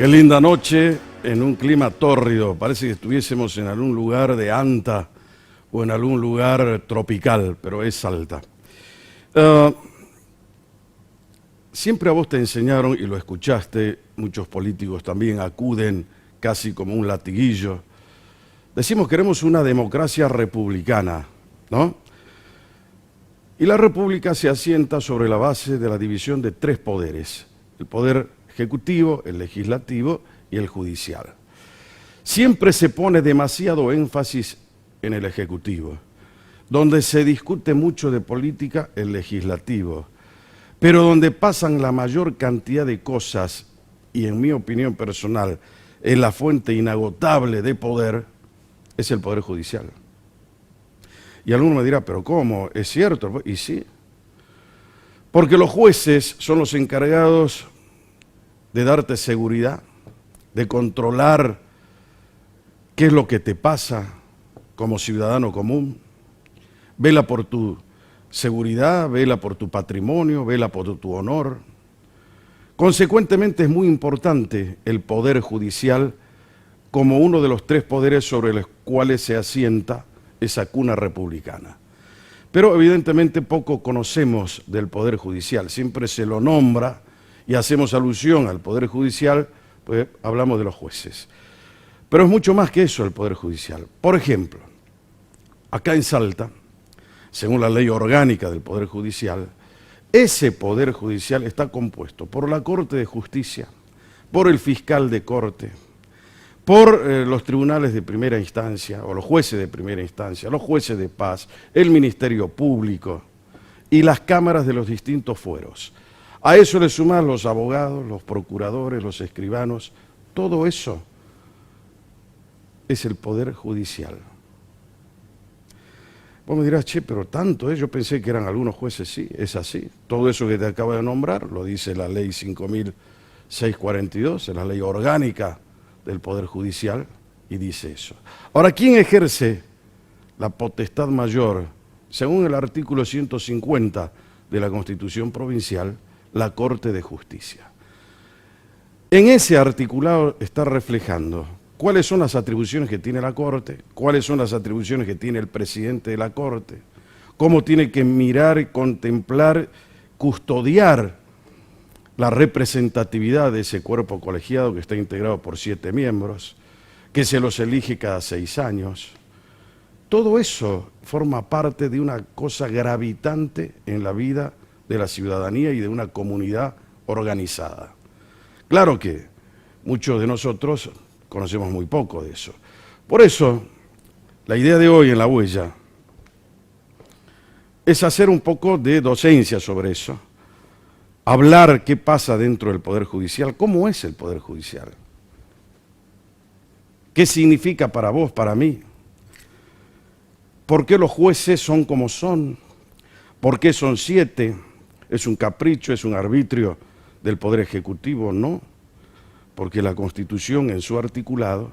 Qué linda noche en un clima tórrido. Parece que estuviésemos en algún lugar de Anta o en algún lugar tropical, pero es Salta. Siempre a vos te enseñaron, y lo escuchaste, muchos políticos también acuden casi como un latiguillo. Decimos queremos una democracia republicana, ¿no? Y la república se asienta sobre la base de la división de tres poderes: el poder ejecutivo, el legislativo y el judicial. Siempre se pone demasiado énfasis en el ejecutivo, donde se discute mucho de política, el legislativo, pero donde pasan la mayor cantidad de cosas, y en mi opinión personal, es la fuente inagotable de poder, es el poder judicial. Y alguno me dirá, ¿pero cómo? ¿Es cierto? Y sí, porque los jueces son los encargados de darte seguridad, de controlar qué es lo que te pasa como ciudadano común. Vela por tu seguridad, vela por tu patrimonio, vela por tu honor. Consecuentemente es muy importante el poder judicial como uno de los tres poderes sobre los cuales se asienta esa cuna republicana. Pero evidentemente poco conocemos del poder judicial, siempre se lo nombra y hacemos alusión al poder judicial, pues hablamos de los jueces. Pero es mucho más que eso el poder judicial. Por ejemplo, acá en Salta, según la ley orgánica del Poder Judicial, ese Poder Judicial está compuesto por la Corte de Justicia, por el fiscal de corte, por los tribunales de primera instancia, o los jueces de primera instancia, los jueces de paz, el Ministerio Público y las cámaras de los distintos fueros. A eso le suman los abogados, los procuradores, los escribanos. Todo eso es el Poder Judicial. Vos me dirás, che, pero tanto, yo pensé que eran algunos jueces. Sí, es así. Todo eso que te acabo de nombrar lo dice la ley 5.642, es la ley orgánica del Poder Judicial, y dice eso. Ahora, ¿quién ejerce la potestad mayor? Según el artículo 150 de la Constitución Provincial, la Corte de Justicia. En ese articulado está reflejando cuáles son las atribuciones que tiene la Corte, cuáles son las atribuciones que tiene el presidente de la Corte, cómo tiene que mirar, contemplar, custodiar la representatividad de ese cuerpo colegiado que está integrado por 7 miembros, que se los elige cada 6 años. Todo eso forma parte de una cosa gravitante en la vida de la ciudadanía y de una comunidad organizada. Claro que muchos de nosotros conocemos muy poco de eso. Por eso, la idea de hoy en La Huella es hacer un poco de docencia sobre eso, hablar qué pasa dentro del Poder Judicial, cómo es el Poder Judicial, qué significa para vos, para mí, por qué los jueces son como son, por qué son 7, es un capricho, es un arbitrio del Poder Ejecutivo, no, porque la Constitución en su articulado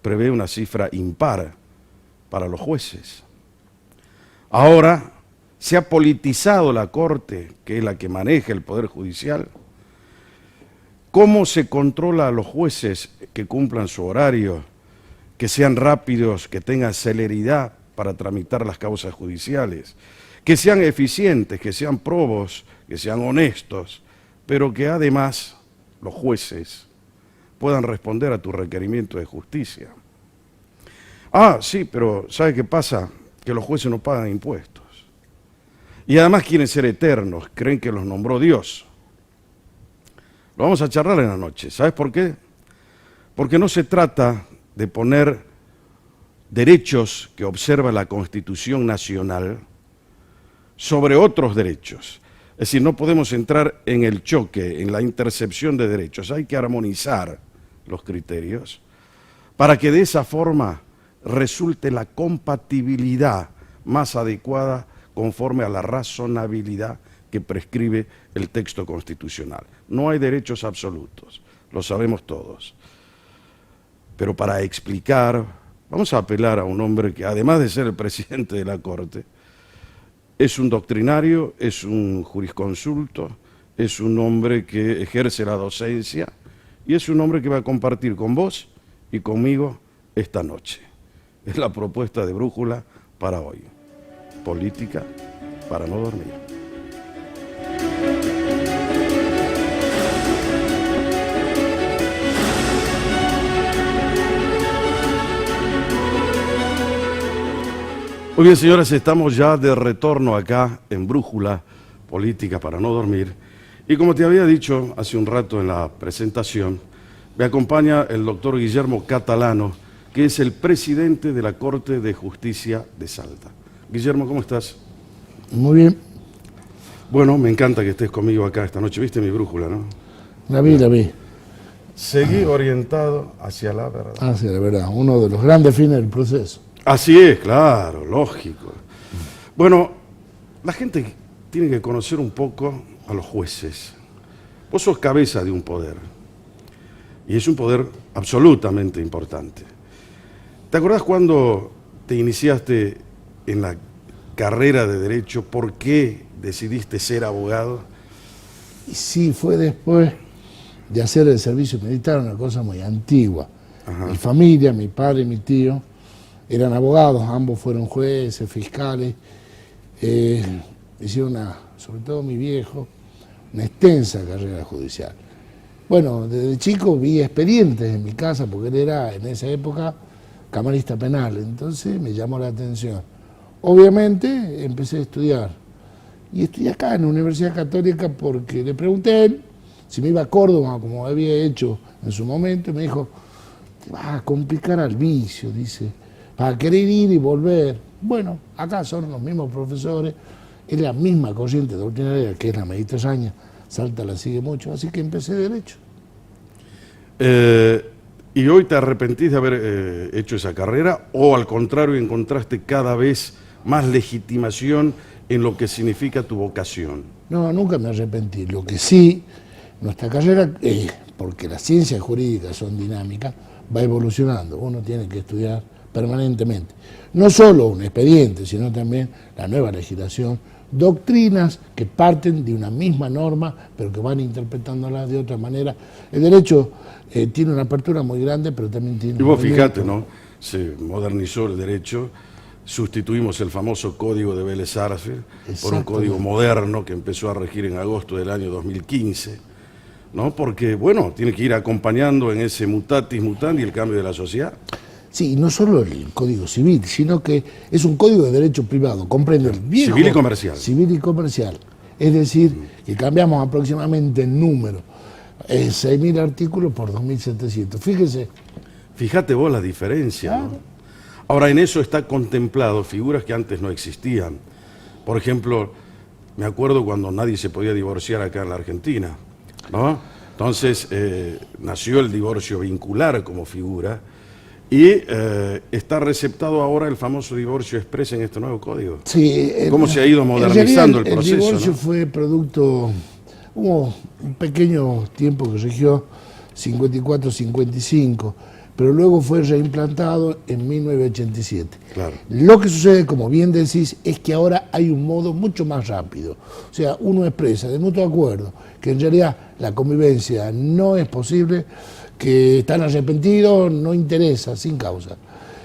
prevé una cifra impar para los jueces. Ahora se ha politizado la Corte, que es la que maneja el Poder Judicial. ¿Cómo se controla a los jueces que cumplan su horario, que sean rápidos, que tengan celeridad para tramitar las causas judiciales, que sean eficientes, que sean probos, que sean honestos, pero que además los jueces puedan responder a tu requerimiento de justicia? Ah, sí, pero ¿sabe qué pasa? Que los jueces no pagan impuestos. Y además quieren ser eternos, creen que los nombró Dios. Lo vamos a charlar en la noche. ¿Sabes por qué? Porque no se trata de poner derechos que observa la Constitución Nacional sobre otros derechos. Es decir, no podemos entrar en el choque, en la intercepción de derechos. Hay que armonizar los criterios para que de esa forma resulte la compatibilidad más adecuada conforme a la razonabilidad que prescribe el texto constitucional. No hay derechos absolutos, lo sabemos todos. Pero para explicar, vamos a apelar a un hombre que, además de ser el presidente de la Corte, es un doctrinario, es un jurisconsulto, es un hombre que ejerce la docencia y es un hombre que va a compartir con vos y conmigo esta noche. Es la propuesta de Brújula para hoy. Política para no dormir. Muy bien, señores, estamos ya de retorno acá en Brújula, Política para no dormir. Y como te había dicho hace un rato en la presentación, me acompaña el doctor Guillermo Catalano, que es el presidente de la Corte de Justicia de Salta. Guillermo, ¿cómo estás? Muy bien. Bueno, me encanta que estés conmigo acá esta noche. ¿Viste mi brújula, no? La vi. Seguí orientado hacia la verdad. Hacia la verdad, uno de los grandes fines del proceso. Así es, claro, lógico. Bueno, la gente tiene que conocer un poco a los jueces. Vos sos cabeza de un poder, y es un poder absolutamente importante. ¿Te acordás cuando te iniciaste en la carrera de Derecho? ¿Por qué decidiste ser abogado? Y sí, fue después de hacer el servicio militar, una cosa muy antigua. Ajá. Mi familia, mi padre y mi tío eran abogados, ambos fueron jueces, fiscales. Hicieron sobre todo mi viejo, una extensa carrera judicial. Bueno, desde chico vi expedientes en mi casa, porque él era en esa época camarista penal, entonces me llamó la atención. Obviamente empecé a estudiar, y estudié acá en la Universidad Católica porque le pregunté a él si me iba a Córdoba, como había hecho en su momento, y me dijo, te vas a complicar al vicio, dice, para querer ir y volver. Bueno, acá son los mismos profesores, es la misma corriente doctrinaria que es la mediterránea, Salta la sigue mucho, así que empecé Derecho. ¿Y hoy te arrepentís de haber hecho esa carrera o al contrario encontraste cada vez más legitimación en lo que significa tu vocación? No, nunca me arrepentí. Lo que sí, nuestra carrera, porque las ciencias jurídicas son dinámicas, va evolucionando. Uno tiene que estudiar permanentemente. No solo un expediente, sino también la nueva legislación, doctrinas que parten de una misma norma, pero que van interpretándola de otra manera. El derecho tiene una apertura muy grande, pero también tiene... Y vos fijate, ¿no? Se modernizó el derecho, sustituimos el famoso Código de Vélez Sarsfield por un código moderno que empezó a regir en agosto del año 2015, ¿no? Porque, bueno, tiene que ir acompañando en ese mutatis mutandi el cambio de la sociedad. Sí, no solo el Código Civil, sino que es un código de derecho privado, comprende el viejo... Civil y comercial. Civil y comercial. Es decir, que cambiamos aproximadamente en número, 6.000 artículos por 2.700. Fíjese. Fíjate vos la diferencia, ¿no? Ahora, en eso está contemplado figuras que antes no existían. Por ejemplo, me acuerdo cuando nadie se podía divorciar acá en la Argentina, ¿no? Entonces, nació el divorcio vincular como figura, y está receptado ahora el famoso divorcio exprés en este nuevo código. Sí, ¿Cómo se ha ido modernizando el proceso? El divorcio, ¿no? fue producto, hubo un pequeño tiempo que rigió, 54-55, pero luego fue reimplantado en 1987. Claro. Lo que sucede, como bien decís, es que ahora hay un modo mucho más rápido. O sea, uno expresa de mutuo acuerdo que en realidad la convivencia no es posible, que están arrepentidos, no interesa, sin causa.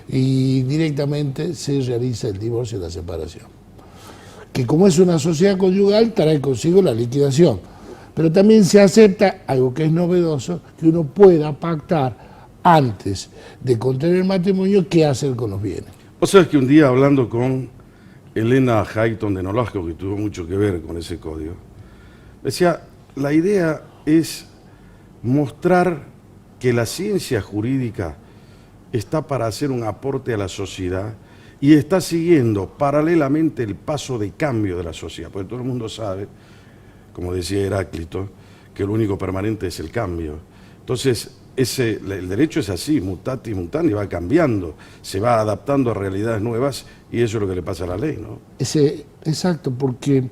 Y directamente se realiza el divorcio y la separación. Que como es una sociedad conyugal, trae consigo la liquidación. Pero también se acepta, algo que es novedoso, que uno pueda pactar antes de contraer el matrimonio qué hacer con los bienes. Vos sabés que un día hablando con Elena Hayton de Nolasco, que tuvo mucho que ver con ese código, decía, la idea es mostrar que la ciencia jurídica está para hacer un aporte a la sociedad y está siguiendo paralelamente el paso de cambio de la sociedad, porque todo el mundo sabe, como decía Heráclito, que lo único permanente es el cambio. Entonces, el derecho es así, mutatis mutandis, va cambiando, se va adaptando a realidades nuevas y eso es lo que le pasa a la ley, ¿no? Exacto, porque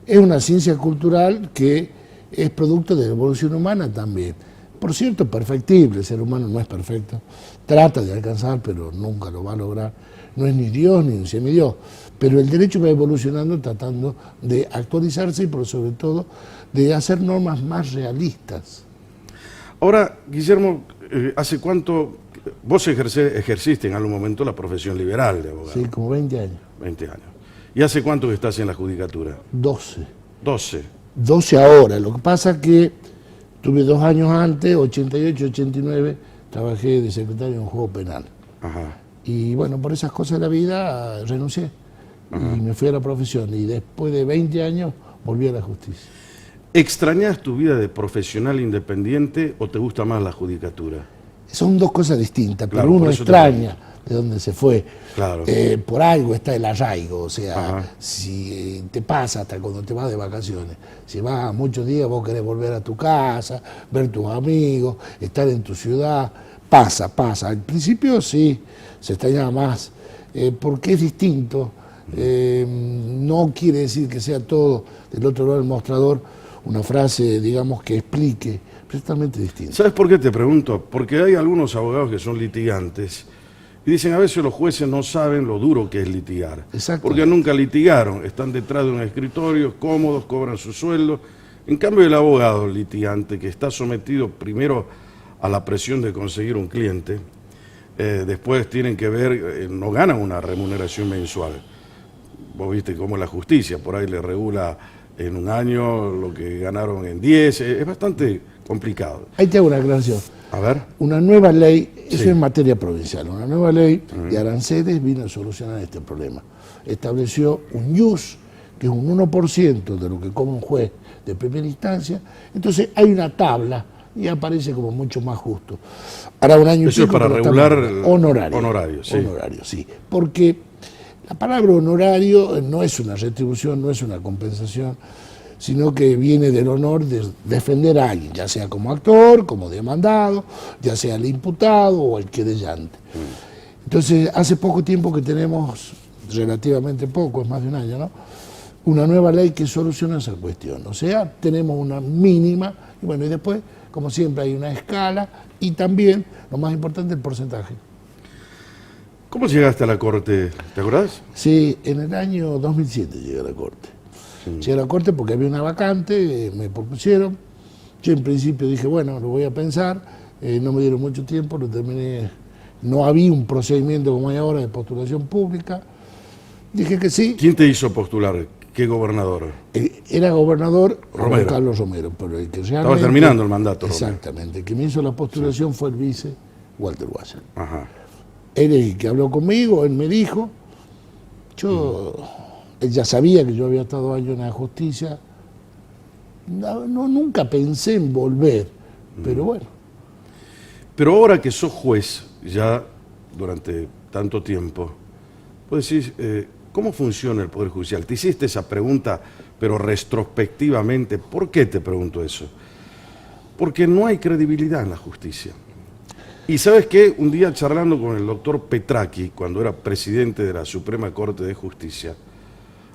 es una ciencia cultural que es producto de la evolución humana también. Por cierto, perfectible, el ser humano no es perfecto, trata de alcanzar, pero nunca lo va a lograr, no es ni Dios ni un semidios, pero el derecho va evolucionando tratando de actualizarse y por sobre todo de hacer normas más realistas. Ahora, Guillermo, ¿hace cuánto vos ejerciste en algún momento la profesión liberal de abogado? Sí, como 20 años. 20 años. ¿Y hace cuánto que estás en la judicatura? 12. 12. 12 ahora. Lo que pasa es que tuve 2 años antes, 88, 89, trabajé de secretario en un juego penal. Ajá. Y bueno, por esas cosas de la vida renuncié. Ajá. Y me fui a la profesión. Y después de 20 años volví a la justicia. ¿Extrañas tu vida de profesional independiente o te gusta más la judicatura? Son dos cosas distintas, Claro, pero uno extraña de dónde se fue. Claro. Por algo está el arraigo, o sea, Ajá. si te pasa hasta cuando te vas de vacaciones. Si vas muchos días, vos querés volver a tu casa, ver tus amigos, estar en tu ciudad. Pasa. Al principio sí, se extrañaba más, porque es distinto. No quiere decir que sea todo del otro lado del mostrador una frase, digamos, que explique, pero es totalmente distinto. ¿Sabes por qué te pregunto? Porque hay algunos abogados que son litigantes y dicen a veces los jueces no saben lo duro que es litigar. Exacto. Porque nunca litigaron, están detrás de un escritorio, cómodos, cobran su sueldo. En cambio el abogado litigante que está sometido primero a la presión de conseguir un cliente, después tienen que ver, no ganan una remuneración mensual. Vos viste cómo es la justicia, por ahí le regula en un año lo que ganaron en 10, es bastante complicado. Ahí te hago una aclaración. A ver. Una nueva ley, eso Sí. es materia provincial, una nueva ley de aranceles vino a solucionar este problema. Estableció un IUS, que es un 1% de lo que cobra un juez de primera instancia, entonces hay una tabla y aparece como mucho más justo. Ahora un año Eso es para regular honorario. Honorario, sí. Honorario, sí. Porque la palabra honorario no es una retribución, no es una compensación, sino que viene del honor de defender a alguien, ya sea como actor, como demandado, ya sea el imputado o el querellante. Entonces, hace poco tiempo que tenemos, relativamente poco, es más de un año, ¿no?, una nueva ley que soluciona esa cuestión. O sea, tenemos una mínima, y bueno, y después, como siempre, hay una escala, y también, lo más importante, el porcentaje. ¿Cómo llegaste a la corte? ¿Te acordás? Sí, en el año 2007 llegué a la corte. Llegué a la corte porque había una vacante, me propusieron. Yo en principio dije, bueno, lo voy a pensar. No me dieron mucho tiempo, lo terminé. No había un procedimiento como hay ahora de postulación pública. Dije que sí. ¿Quién te hizo postular? ¿Qué gobernador? Era gobernador Romero. Carlos Romero, pero el que realmente... Estaba terminando el mandato. Exactamente. El que me hizo la postulación fue el vice Walter Wasser. Ajá. Él es el que habló conmigo, él me dijo, él ya sabía que yo había estado años en la justicia, nunca pensé en volver, pero bueno. Pero ahora que sos juez, ya durante tanto tiempo, vos decís, ¿cómo funciona el Poder Judicial? Te hiciste esa pregunta, pero retrospectivamente, ¿por qué te pregunto eso? Porque no hay credibilidad en la justicia. Y ¿sabes qué? Un día charlando con el doctor Petracchi, cuando era presidente de la Suprema Corte de Justicia,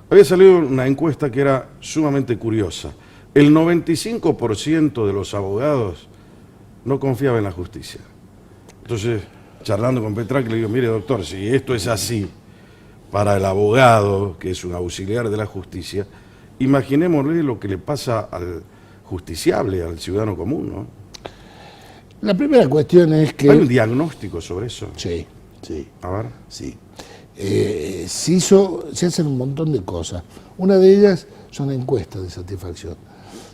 había salido una encuesta que era sumamente curiosa. El 95% de los abogados no confiaba en la justicia. Entonces, charlando con Petracchi, le digo, mire doctor, si esto es así para el abogado, que es un auxiliar de la justicia, imaginémosle lo que le pasa al justiciable, al ciudadano común, ¿no? La primera cuestión es que... ¿Hay un diagnóstico sobre eso? Sí. A ver. Sí. Se hacen un montón de cosas. Una de ellas son encuestas de satisfacción.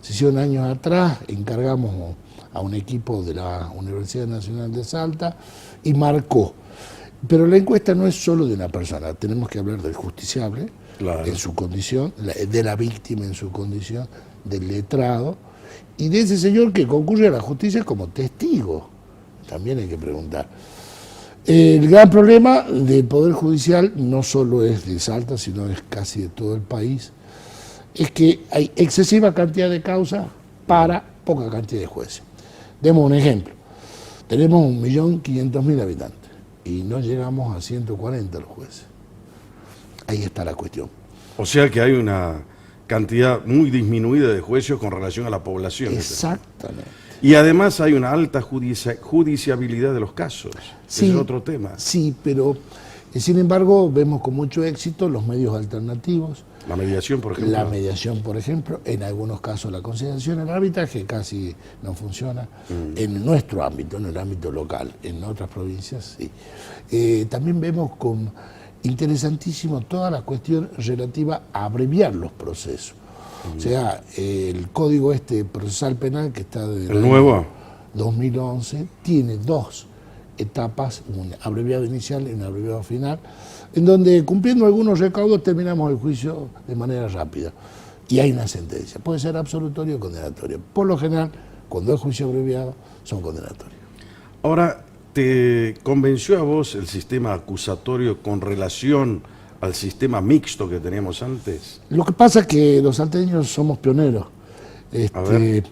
Se hicieron años atrás, encargamos a un equipo de la Universidad Nacional de Salta y marcó. Pero la encuesta no es solo de una persona, tenemos que hablar del justiciable, Claro. en su condición, de la víctima en su condición, del letrado, y de ese señor que concurre a la justicia como testigo. También hay que preguntar. El gran problema del Poder Judicial, no solo es de Salta, sino es casi de todo el país, es que hay excesiva cantidad de causas para poca cantidad de jueces. Demos un ejemplo. Tenemos 1.500.000 habitantes y no llegamos a 140 los jueces. Ahí está la cuestión. O sea que hay una cantidad muy disminuida de jueces con relación a la población. Exactamente. Y además hay una alta judiciabilidad de los casos. Sí, Ese es otro tema. Sí, pero Y sin embargo, vemos con mucho éxito los medios alternativos. La mediación, por ejemplo. La mediación, por ejemplo, en algunos casos la conciliación, el arbitraje casi no funciona en nuestro ámbito, en el ámbito local, en otras provincias sí. También vemos con interesantísimo toda la cuestión relativa a abreviar los procesos. O sea, el código procesal penal que está de ¿El nuevo? 2011 tiene dos etapas, un abreviado inicial y un abreviado final, en donde cumpliendo algunos recaudos terminamos el juicio de manera rápida. Y hay una sentencia, puede ser absolutorio o condenatorio. Por lo general, cuando es juicio abreviado, son condenatorios. Ahora, ¿te convenció a vos el sistema acusatorio con relación al sistema mixto que teníamos antes? Lo que pasa es que los salteños somos pioneros. A ver.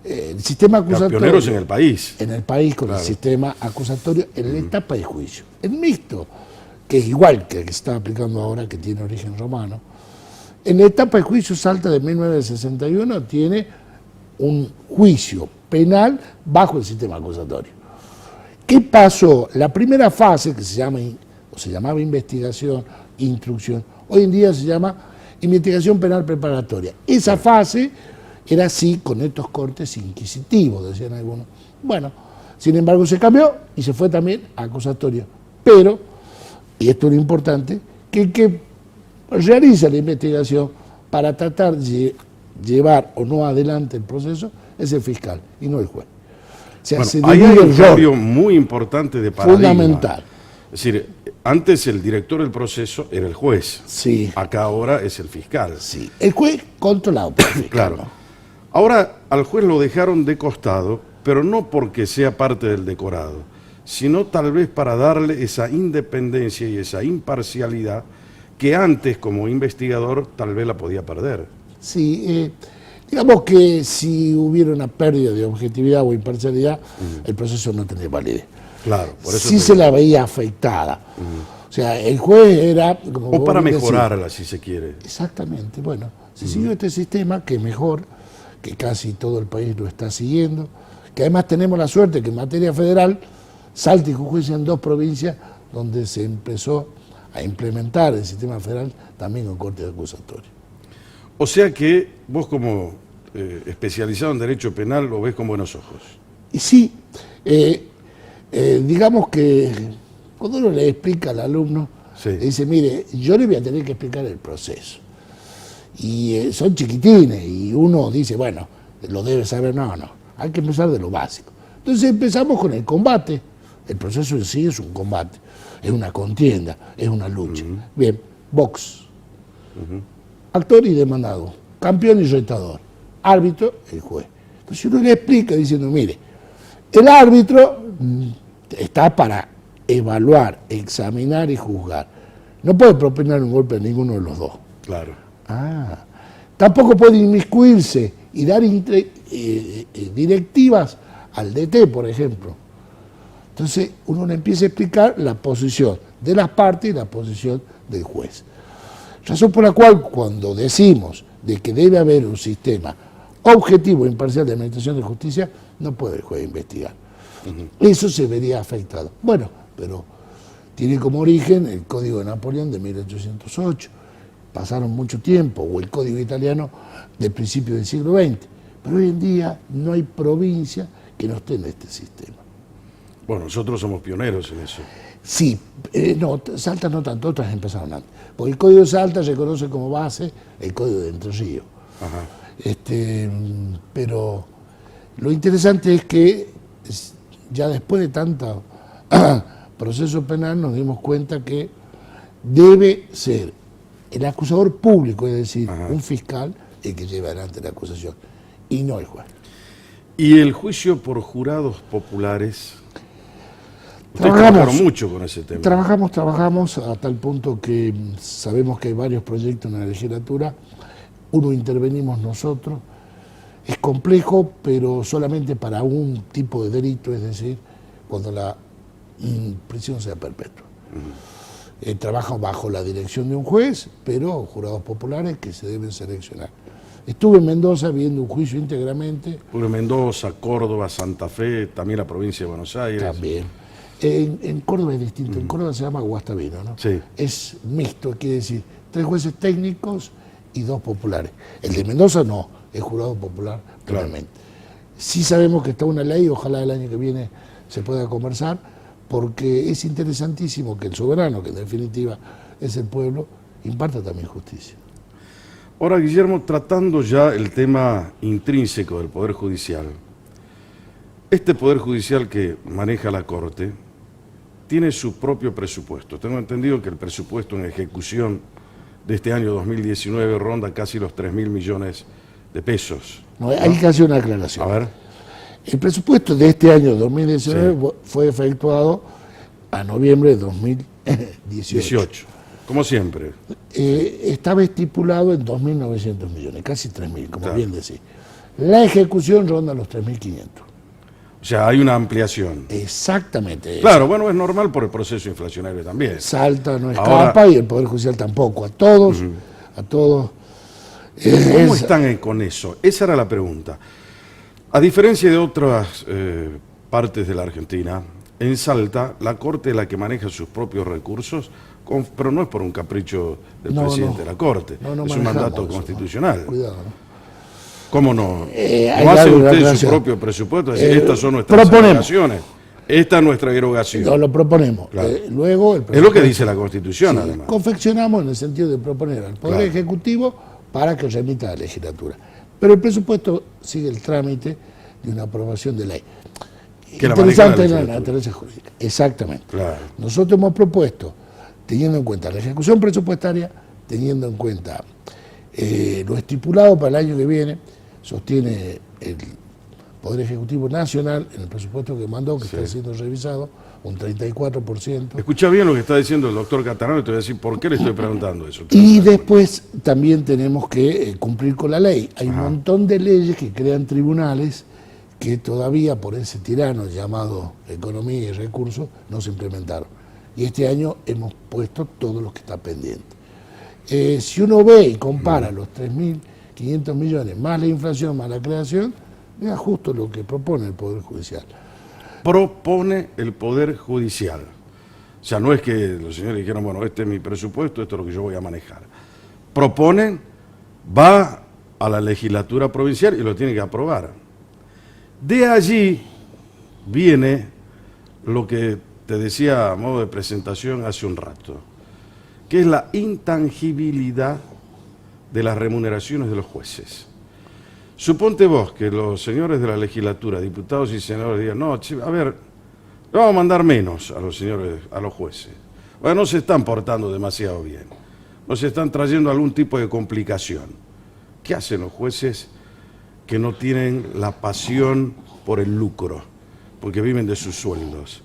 El sistema acusatorio... Pioneros en el país. En el país con Claro. el sistema acusatorio en la etapa de juicio. El mixto, que es igual que el que se está aplicando ahora, que tiene origen romano, en la etapa de juicio Salta de 1961 tiene un juicio penal bajo el sistema acusatorio. ¿Qué pasó? La primera fase, que se llamaba investigación, instrucción, hoy en día se llama investigación penal preparatoria. Esa fase era así, con estos cortes inquisitivos, decían algunos. Bueno, sin embargo se cambió y se fue también a acusatorio. Pero, y esto es lo importante, que el que realiza la investigación para tratar de llevar o no adelante el proceso es el fiscal y no el juez. O sea, Bueno, ahí hay un cambio muy importante de paradigma. fundamental. Es decir, antes el director del proceso era el juez. Sí. Acá ahora es el fiscal. Sí, el juez controlado por el fiscal. Claro. ¿no? Ahora al juez lo dejaron de costado, pero no porque sea parte del decorado, sino tal vez para darle esa independencia y esa imparcialidad que antes como investigador tal vez la podía perder. Sí, digamos que si hubiera una pérdida de objetividad o imparcialidad, el proceso no tendría validez. Claro, por eso Sí se la veía afectada. O sea, el juez era... como o vos para bien decís, mejorarla, si se quiere. exactamente, bueno, se siguió este sistema que es mejor, que casi todo el país lo está siguiendo, que además tenemos la suerte que en materia federal, Salta y Jujuy sean dos provincias donde se empezó a implementar el sistema federal también con corte acusatorio. O sea que vos como especializado en derecho penal lo ves con buenos ojos. Y sí, digamos que cuando uno le explica al alumno, Sí. le dice, mire, yo le voy a tener que explicar el proceso. Y son chiquitines y uno dice, bueno, lo debe saber, no, hay que empezar de lo básico. Entonces empezamos con el combate, el proceso en sí es un combate, es una contienda, es una lucha. Bien, box, actor y demandado, campeón y retador, árbitro, el juez. Entonces uno le explica diciendo, mire, el árbitro está para evaluar, examinar y juzgar. No puede proponer un golpe a ninguno de los dos. Claro. Tampoco puede inmiscuirse y dar directivas al DT, por ejemplo. Entonces uno le empieza a explicar la posición de las partes y la posición del juez. Razón por la cual cuando decimos de que debe haber un sistema objetivo e imparcial de administración de justicia, no puede el juez investigar. Eso se vería afectado. Bueno, pero tiene como origen el Código de Napoleón de 1808. Pasaron mucho tiempo, o el Código italiano del principio del siglo XX. Pero hoy en día no hay provincia que no esté en este sistema. Bueno, nosotros somos pioneros en eso. Sí, no, Salta no tanto, otras empezaron antes. Porque el Código de Salta reconoce como base el Código de Entre Ríos. Ajá. Pero lo interesante es que ya después de tanto proceso penal nos dimos cuenta que debe ser el acusador público, es decir, un fiscal, el que lleva adelante la acusación, y no el juez. ¿Y el juicio por jurados populares? Ustedes trabajaron mucho con ese tema. Trabajamos a tal punto que sabemos que hay varios proyectos en la legislatura, uno intervenimos nosotros, es complejo, pero solamente para un tipo de delito, es decir, cuando la prisión sea perpetua. Trabaja bajo la dirección de un juez, pero jurados populares que se deben seleccionar. Estuve en Mendoza viendo un juicio íntegramente. Mendoza, Córdoba, Santa Fe, también la provincia de Buenos Aires. También. En Córdoba es distinto, en Córdoba se llama guastavino, ¿no? Sí. Es mixto, quiere decir 3 jueces técnicos y 2 populares. El de Mendoza no, es jurado popular plenamente. Sí sabemos que está una ley, ojalá el año que viene se pueda conversar, porque es interesantísimo que el soberano, que en definitiva es el pueblo, imparta también justicia. Ahora, Guillermo, tratando ya el tema intrínseco del Poder Judicial, este Poder Judicial que maneja la Corte tiene su propio presupuesto. Tengo entendido que el presupuesto en ejecución de este año 2019 ronda casi los 3.000 millones de pesos. No, hay que hacer una aclaración. A ver. El presupuesto de este año 2019 fue efectuado a noviembre de 2018. 18, como siempre. Estaba estipulado en 2.900 millones, casi 3.000, como bien decís. La ejecución ronda los 3.500. O sea, hay una ampliación. Exactamente. Claro, bueno, es normal por el proceso inflacionario también. Salta, no escapa, y el Poder Judicial tampoco. A todos, a todos. ¿Cómo están con eso? Esa era la pregunta. A diferencia de otras partes de la Argentina, en Salta la Corte es la que maneja sus propios recursos, pero no es por un capricho del presidente de la Corte, es un mandato constitucional. Cuidado, ¿no? ¿Cómo no? ¿No hace usted su propio presupuesto? Estas son nuestras obligaciones. Esta es nuestra erogación. No, lo proponemos. Claro. Luego es lo que dice la Constitución, además. Confeccionamos en el sentido de proponer al Poder Ejecutivo para que remita a la legislatura. Pero el presupuesto sigue el trámite de una aprobación de ley. Que interesante la naturaleza jurídica. Exactamente. Claro. Nosotros hemos propuesto, teniendo en cuenta la ejecución presupuestaria, teniendo en cuenta lo estipulado para el año que viene, sostiene el Poder Ejecutivo Nacional en el presupuesto que mandó, que está siendo revisado, un 34%. Escucha bien lo que está diciendo el doctor Catanaro y te voy a decir por qué le estoy preguntando eso. Y después también tenemos que cumplir con la ley. Hay un montón de leyes que crean tribunales que todavía por ese tirano llamado economía y recursos no se implementaron. Y este año hemos puesto todo lo que está pendiente. Si uno ve y compara los 3.500 millones más la inflación más la creación, es justo lo que propone el Poder Judicial. Propone el Poder Judicial. O sea, no es que los señores dijeron, bueno, este es mi presupuesto, esto es lo que yo voy a manejar. Proponen, va a la legislatura provincial y lo tiene que aprobar. De allí viene lo que te decía a modo de presentación hace un rato, que es la intangibilidad de las remuneraciones de los jueces. Suponte vos que los señores de la legislatura, diputados y senadores, digan, no, a ver, vamos a mandar menos a los señores, a los jueces. Bueno, no se están portando demasiado bien, no se están trayendo algún tipo de complicación. ¿Qué hacen los jueces que no tienen la pasión por el lucro, porque viven de sus sueldos?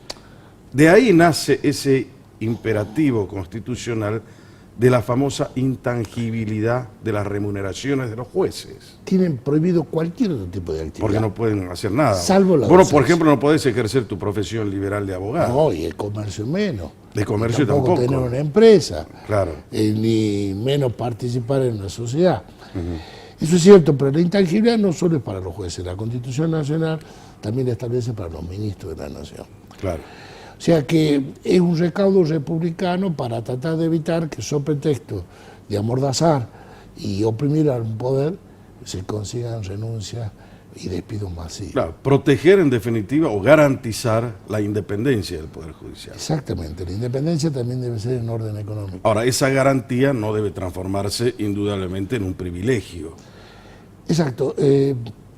De ahí nace ese imperativo constitucional de la famosa intangibilidad de las remuneraciones de los jueces. Tienen prohibido cualquier otro tipo de actividad. Porque no pueden hacer nada. Salvo la Bueno, por ejemplo, no podés ejercer tu profesión liberal de abogado. No, y el comercio menos. De comercio tampoco. Tener una empresa. Claro. Ni menos participar en una sociedad. Eso es cierto, pero la intangibilidad no solo es para los jueces. La Constitución Nacional también la establece para los ministros de la Nación. Claro. O sea que es un recaudo republicano para tratar de evitar que, sobre pretexto de amordazar y oprimir al poder, se consigan renuncias y despidos masivos. Claro, proteger en definitiva o garantizar la independencia del Poder Judicial. Exactamente, la independencia también debe ser en orden económico. Ahora, esa garantía no debe transformarse indudablemente en un privilegio. Exacto,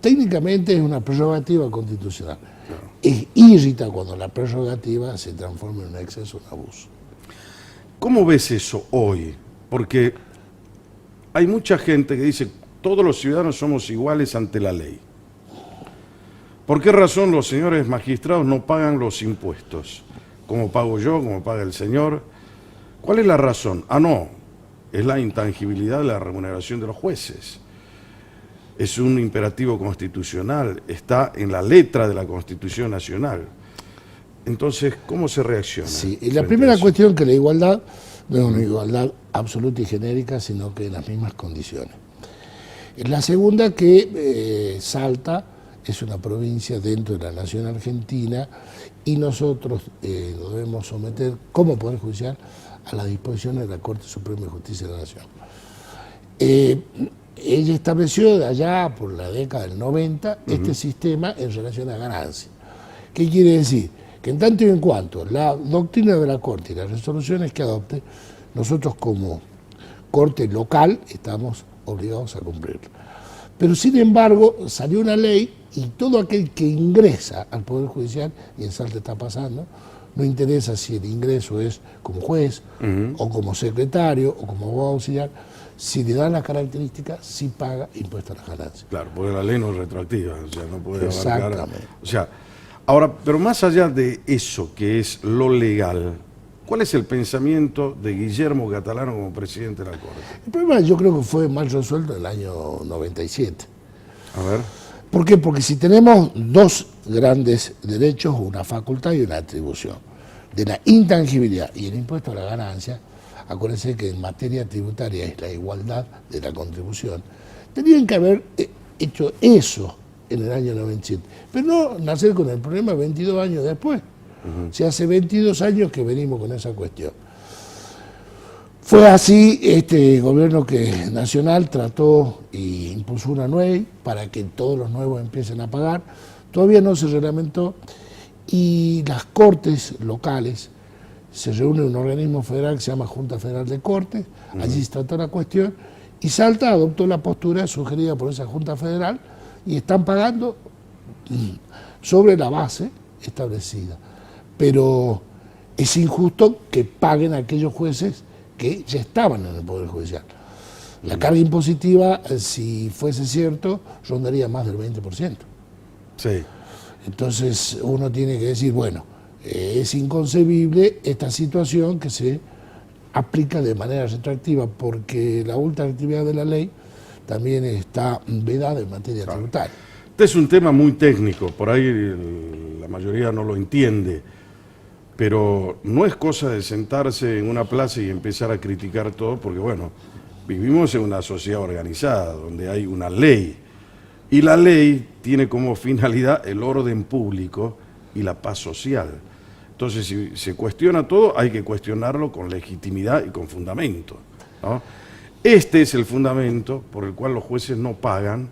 técnicamente es una prerrogativa constitucional. Claro. Es irrita cuando la prerrogativa se transforma en un exceso, un abuso. ¿Cómo ves eso hoy? Porque hay mucha gente que dice todos los ciudadanos somos iguales ante la ley. ¿Por qué razón los señores magistrados no pagan los impuestos? ¿Cómo pago yo? ¿Cómo paga el señor? ¿Cuál es la razón? Ah, no, es la intangibilidad de la remuneración de los jueces. Es un imperativo constitucional, está en la letra de la Constitución Nacional. Entonces, ¿cómo se reacciona? Sí, y la primera cuestión que la igualdad no es una igualdad absoluta y genérica, sino que en las mismas condiciones. La segunda que Salta es una provincia dentro de la nación argentina y nosotros nos debemos someter como Poder Judicial a las disposiciones de la Corte Suprema de Justicia de la Nación. Ella estableció de allá por la década del 90 este sistema en relación a ganancias. ¿Qué quiere decir? Que en tanto y en cuanto la doctrina de la Corte y las resoluciones que adopte, nosotros como Corte local estamos obligados a cumplirla. Pero sin embargo salió una ley y todo aquel que ingresa al Poder Judicial, y en Salta está pasando, no interesa si el ingreso es como juez o como secretario o como abogado auxiliar, si le dan las características, sí paga impuesto a las ganancias. Claro, porque la ley no es retroactiva, o sea, no puede abarcar. Exactamente. O sea, ahora, pero más allá de eso que es lo legal, ¿cuál es el pensamiento de Guillermo Catalano como presidente de la Corte? El problema yo creo que fue mal resuelto en el año 97. A ver. ¿Por qué? Porque si tenemos dos grandes derechos, una facultad y una atribución, de la intangibilidad y el impuesto a la ganancia, acuérdense que en materia tributaria es la igualdad de la contribución, tenían que haber hecho eso en el año 97, pero no nacer con el problema 22 años después. O sea, hace 22 años que venimos con esa cuestión. Fue así, este gobierno nacional trató e impuso una ley para que todos los nuevos empiecen a pagar. Todavía no se reglamentó y las cortes locales, se reúne un organismo federal que se llama Junta Federal de Cortes, allí se trató la cuestión y Salta adoptó la postura sugerida por esa Junta Federal y están pagando sobre la base establecida. Pero es injusto que paguen aquellos jueces que ya estaban en el Poder Judicial. La carga impositiva, si fuese cierto, rondaría más del 20%. Sí. Entonces uno tiene que decir, bueno, es inconcebible esta situación que se aplica de manera retroactiva porque la ultraactividad de la ley también está vedada en materia tributaria. Este es un tema muy técnico, por ahí la mayoría no lo entiende, pero no es cosa de sentarse en una plaza y empezar a criticar todo, porque bueno, vivimos en una sociedad organizada, donde hay una ley, y la ley tiene como finalidad el orden público y la paz social. Entonces, si se cuestiona todo, hay que cuestionarlo con legitimidad y con fundamento, ¿no? Este es el fundamento por el cual los jueces no pagan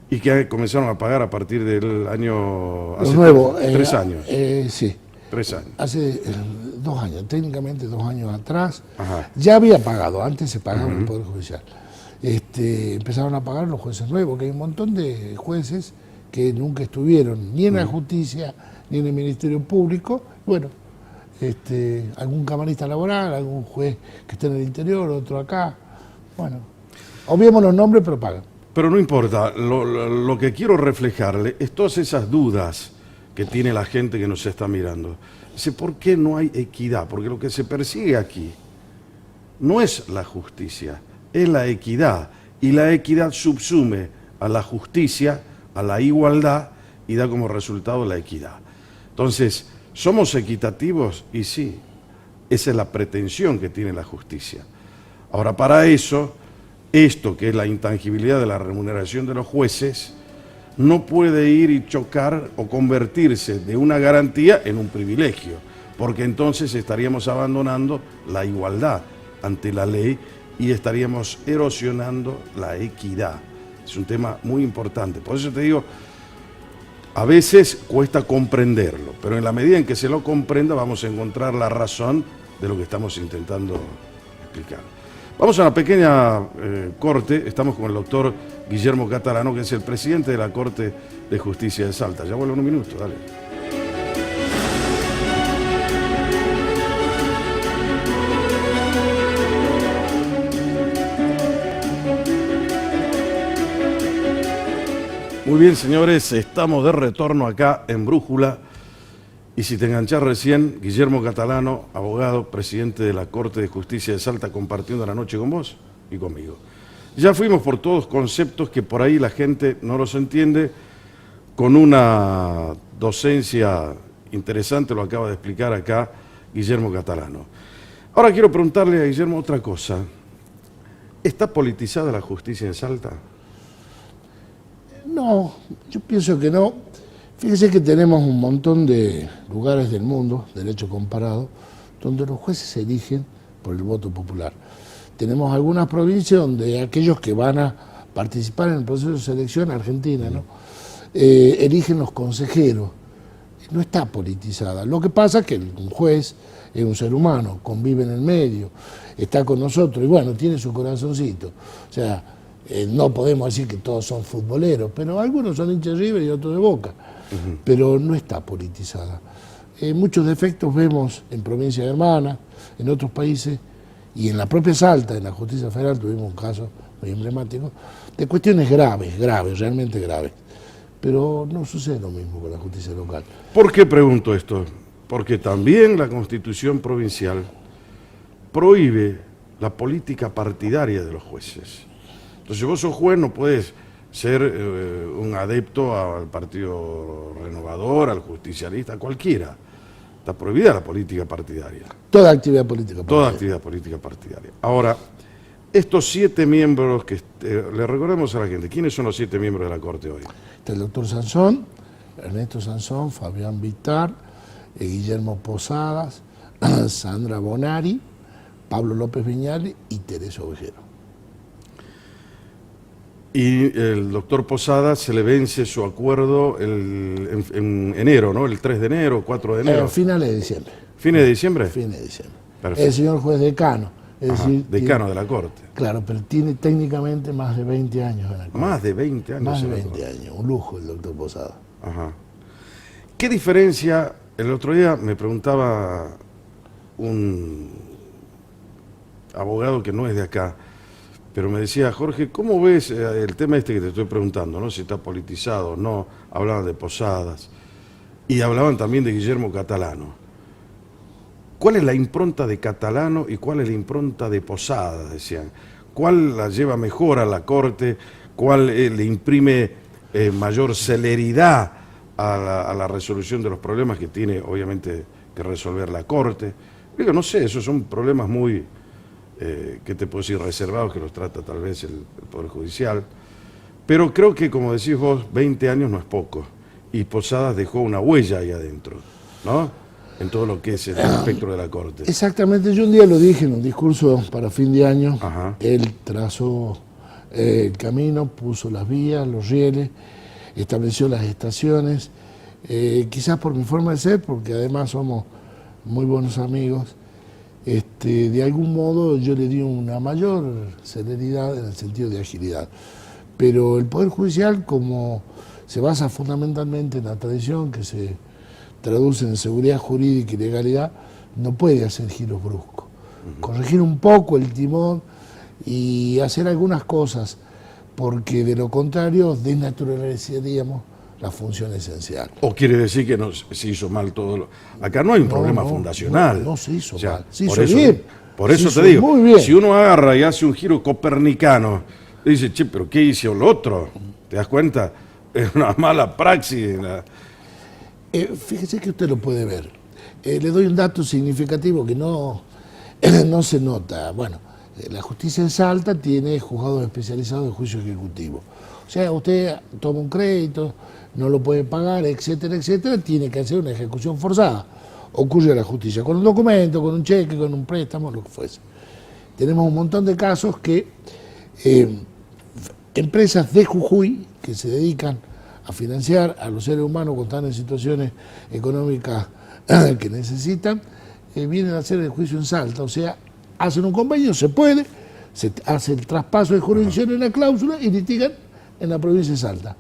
y que comenzaron a pagar a partir del año... Hace nuevo, 3 años. Sí. 3 años. Hace 2 años, técnicamente 2 años atrás, Ajá. ya había pagado, antes se pagaba en el Poder Judicial. Empezaron a pagar los jueces nuevos, que hay un montón de jueces que nunca estuvieron ni en la justicia ni en el Ministerio Público. Bueno, algún camarista laboral, algún juez que esté en el interior, otro acá. Bueno, obviemos los nombres, pero pagan. Pero no importa, lo que quiero reflejarle es todas esas dudas que tiene la gente que nos está mirando. Dice, ¿por qué no hay equidad? Porque lo que se persigue aquí no es la justicia, es la equidad. Y la equidad subsume a la justicia, a la igualdad y da como resultado la equidad. Entonces, ¿somos equitativos? Y sí, esa es la pretensión que tiene la justicia. Ahora, para eso, esto que es la intangibilidad de la remuneración de los jueces, no puede ir y chocar o convertirse de una garantía en un privilegio, porque entonces estaríamos abandonando la igualdad ante la ley y estaríamos erosionando la equidad. Es un tema muy importante. Por eso te digo, a veces cuesta comprenderlo, pero en la medida en que se lo comprenda vamos a encontrar la razón de lo que estamos intentando explicar. Vamos a una pequeña corte. Estamos con el doctor Guillermo Catalano, que es el presidente de la Corte de Justicia de Salta. Ya vuelvo en un minuto, dale. Muy bien, señores, estamos de retorno acá en Brújula. Y si te enganchás recién, Guillermo Catalano, abogado, presidente de la Corte de Justicia de Salta, compartiendo la noche con vos y conmigo. Ya fuimos por todos conceptos que por ahí la gente no los entiende, con una docencia interesante, lo acaba de explicar acá Guillermo Catalano. Ahora quiero preguntarle a Guillermo otra cosa. ¿Está politizada la justicia en Salta? No, yo pienso que no, Fíjese que tenemos un montón de lugares del mundo, derecho comparado, donde los jueces se eligen por el voto popular. Tenemos algunas provincias donde aquellos que van a participar en el proceso de selección, Argentina, ¿no? Eligen los consejeros. No está politizada. Lo que pasa es que un juez es un ser humano, convive en el medio, está con nosotros y bueno, tiene su corazoncito. O sea, no podemos decir que todos son futboleros, pero algunos son hinchas de River y otros de Boca. Pero no está politizada. Muchos defectos vemos en provincias hermanas, en otros países, y en la propia Salta, en la justicia federal, tuvimos un caso muy emblemático, de cuestiones graves, realmente graves. Pero no sucede lo mismo con la justicia local. ¿Por qué pregunto esto? Porque también la Constitución provincial prohíbe la política partidaria de los jueces. Entonces, vos sos juez, no puedes ser un adepto al Partido Renovador, al justicialista, a cualquiera. Está prohibida la política partidaria. Toda actividad política partidaria. Toda actividad política partidaria. Ahora, estos 7 miembros que le recordemos a la gente, ¿quiénes son los 7 miembros de la Corte hoy? Está el doctor Sansón, Ernesto Sansón, Fabián Vittar, Guillermo Posadas, Sandra Bonari, Pablo López Viñales y Teresa Ovejero. Y el doctor Posadas se le vence su acuerdo en enero, ¿no? El 3 de enero, 4 de enero. Finales de diciembre. ¿Fines de diciembre? Fines de diciembre. Perfecto. El señor juez decano. Es decir, decano de la Corte. Claro, pero tiene técnicamente más de 20 años en la Corte. Más de 20 años. Más de 20 años, un lujo el doctor Posadas. Ajá. ¿Qué diferencia? El otro día me preguntaba un abogado que no es de acá, pero me decía, Jorge, ¿cómo ves el tema este que te estoy preguntando? ¿No? Si está politizado o no. Hablaban de Posadas y hablaban también de Guillermo Catalano. ¿Cuál es la impronta de Catalano y cuál es la impronta de Posadas? Decían. ¿Cuál la lleva mejor a la Corte? ¿Cuál le imprime mayor celeridad a la resolución de los problemas que tiene, obviamente, que resolver la Corte? Digo, no sé, esos son problemas muy, que te puedo decir, reservados, que los trata tal vez el Poder Judicial. Pero creo que, como decís vos, 20 años no es poco. Y Posadas dejó una huella ahí adentro, ¿no? En todo lo que es el espectro de la Corte. Exactamente, yo un día lo dije en un discurso para fin de año. Ajá. Él trazó el camino, puso las vías, los rieles, estableció las estaciones, quizás por mi forma de ser, porque además somos muy buenos amigos, de algún modo yo le di una mayor celeridad en el sentido de agilidad. Pero el Poder Judicial, como se basa fundamentalmente en la tradición que se traduce en seguridad jurídica y legalidad, no puede hacer giros bruscos. Corregir un poco el timón y hacer algunas cosas, porque de lo contrario desnaturalizaríamos la función esencial. ¿O quiere decir que se hizo mal todo? Acá no hay un problema fundacional. No se hizo mal, se hizo hizo bien. Por eso te digo, muy bien. Si uno agarra y hace un giro copernicano, dice, che, pero ¿qué hizo el otro? ¿Te das cuenta? Es una mala praxis. Fíjese que usted lo puede ver. Le doy un dato significativo que no se nota. Bueno, la justicia en Salta tiene juzgados especializados de juicio ejecutivo. O sea, usted toma un crédito, no lo puede pagar, etcétera, etcétera, tiene que hacer una ejecución forzada. Ocurre a la justicia con un documento, con un cheque, con un préstamo, lo que fuese. Tenemos un montón de casos que empresas de Jujuy que se dedican a financiar a los seres humanos cuando están en situaciones económicas que necesitan, vienen a hacer el juicio en Salta. O sea, hacen un convenio, se puede, se hace el traspaso de jurisdicción en la cláusula y litigan en la provincia de Salta.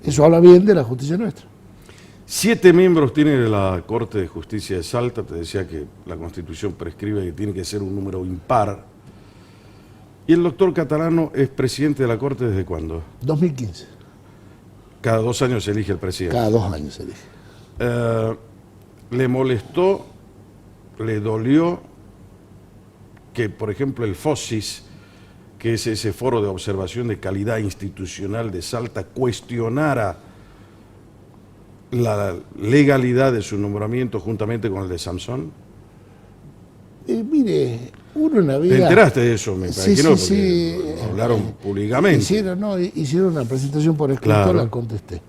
Eso habla bien de la justicia nuestra. 7 miembros tiene la Corte de Justicia de Salta. Te decía que la Constitución prescribe que tiene que ser un número impar. ¿Y el doctor Catalano es presidente de la Corte desde cuándo? 2015. Cada 2 años se elige el presidente. Cada 2 años se elige. ¿Le molestó, le dolió que, por ejemplo, el FOSIS, que es ese foro de observación de calidad institucional de Salta, cuestionara la legalidad de su nombramiento juntamente con el de Sansón? Mire, uno en la vida... ¿Te enteraste de eso? Me sí, imagino, sí, porque hablaron públicamente. Hicieron una presentación por escrito, claro. La contesté.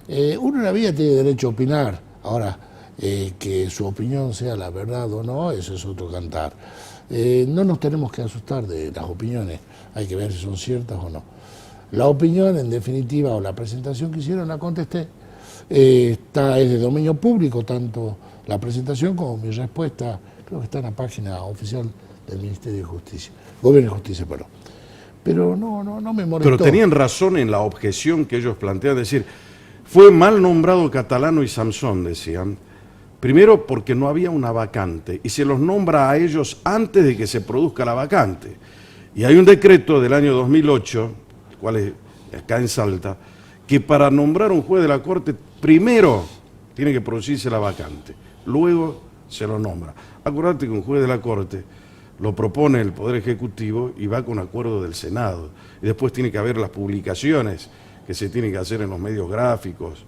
Uno en la vida tiene derecho a opinar. Ahora, que su opinión sea la verdad o no, eso es otro cantar. No nos tenemos que asustar de las opiniones, hay que ver si son ciertas o no. La opinión, en definitiva, o la presentación que hicieron, la contesté. Es de dominio público, tanto la presentación como mi respuesta, creo que está en la página oficial del Ministerio de Justicia, Gobierno de Justicia, perdón. Pero no me molestó. Pero tenían razón en la objeción que ellos plantean, es decir, fue mal nombrado Catalano y Samson, decían, primero porque no había una vacante, y se los nombra a ellos antes de que se produzca la vacante. Y hay un decreto del año 2008, el cual es acá en Salta, que para nombrar un juez de la Corte, primero tiene que producirse la vacante, luego se lo nombra. Acordate que un juez de la Corte lo propone el Poder Ejecutivo y va con acuerdo del Senado. Y después tiene que haber las publicaciones que se tienen que hacer en los medios gráficos,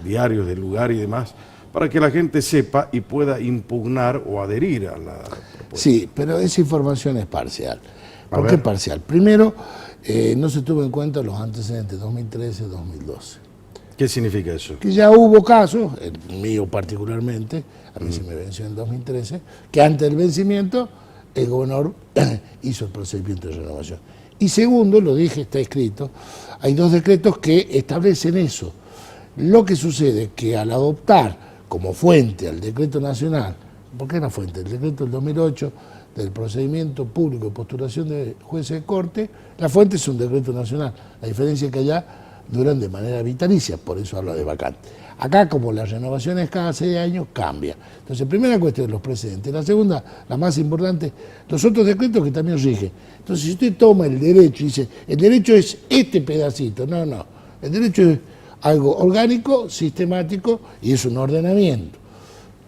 diarios del lugar y demás, para que la gente sepa y pueda impugnar o adherir a la propuesta. Sí, pero esa información es parcial. ¿Por qué parcial? Primero, no se tuvo en cuenta los antecedentes 2013-2012. ¿Qué significa eso? Que ya hubo casos, el mío particularmente, a mí se me venció en 2013, que antes del vencimiento el gobernador hizo el procedimiento de renovación. Y segundo, lo dije, está escrito, hay 2 decretos que establecen eso. Lo que sucede es que al adoptar como fuente al decreto nacional, ¿por qué era fuente? El decreto del 2008 del procedimiento público de postulación de jueces de corte, la fuente es un decreto nacional. La diferencia es que allá duran de manera vitalicia, por eso hablo de vacante. Acá, como las renovaciones cada 6 años, cambia. Entonces, primera cuestión, los precedentes. La segunda, la más importante, los otros decretos que también rigen. Entonces, si usted toma el derecho y dice, el derecho es este pedacito, no. El derecho es algo orgánico, sistemático, y es un ordenamiento.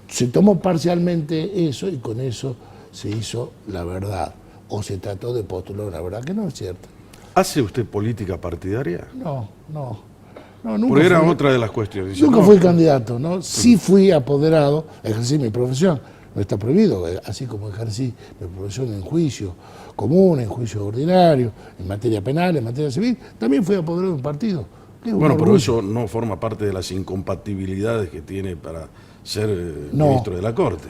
Se tomó parcialmente eso y con eso se hizo la verdad. O se trató de postular una verdad que no es cierta. ¿Hace usted política partidaria? No, nunca. Porque era otra de las cuestiones. Dice, Nunca fui candidato, ¿no? Sí fui apoderado, ejercí mi profesión, no está prohibido, así como ejercí mi profesión en juicio común, en juicio ordinario, en materia penal, en materia civil, también fui apoderado de un partido. Bueno, pero eso no forma parte de las incompatibilidades que tiene para ser ministro de la Corte.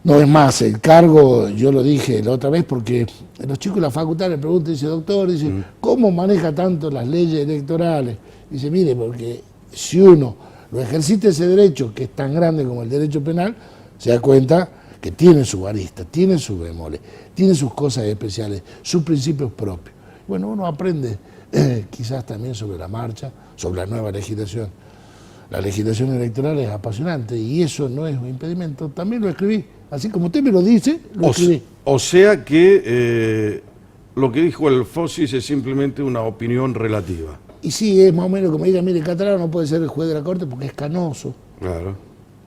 No, es más, el cargo, yo lo dije la otra vez, porque los chicos de la facultad le preguntan, dice, doctor, dice, ¿cómo maneja tanto las leyes electorales? Dice, mire, porque si uno lo ejercita ese derecho, que es tan grande como el derecho penal, se da cuenta que tiene su arista, tiene sus bemoles, tiene sus cosas especiales, sus principios propios. Bueno, uno aprende quizás también sobre la marcha, sobre la nueva legislación. La legislación electoral es apasionante y eso no es un impedimento. También lo escribí. Así como usted me lo dice, lo escribí. O sea que lo que dijo el Fossis es simplemente una opinión relativa. Y sí, es más o menos como diga, mire, Catalano no puede ser el juez de la Corte porque es canoso. Claro.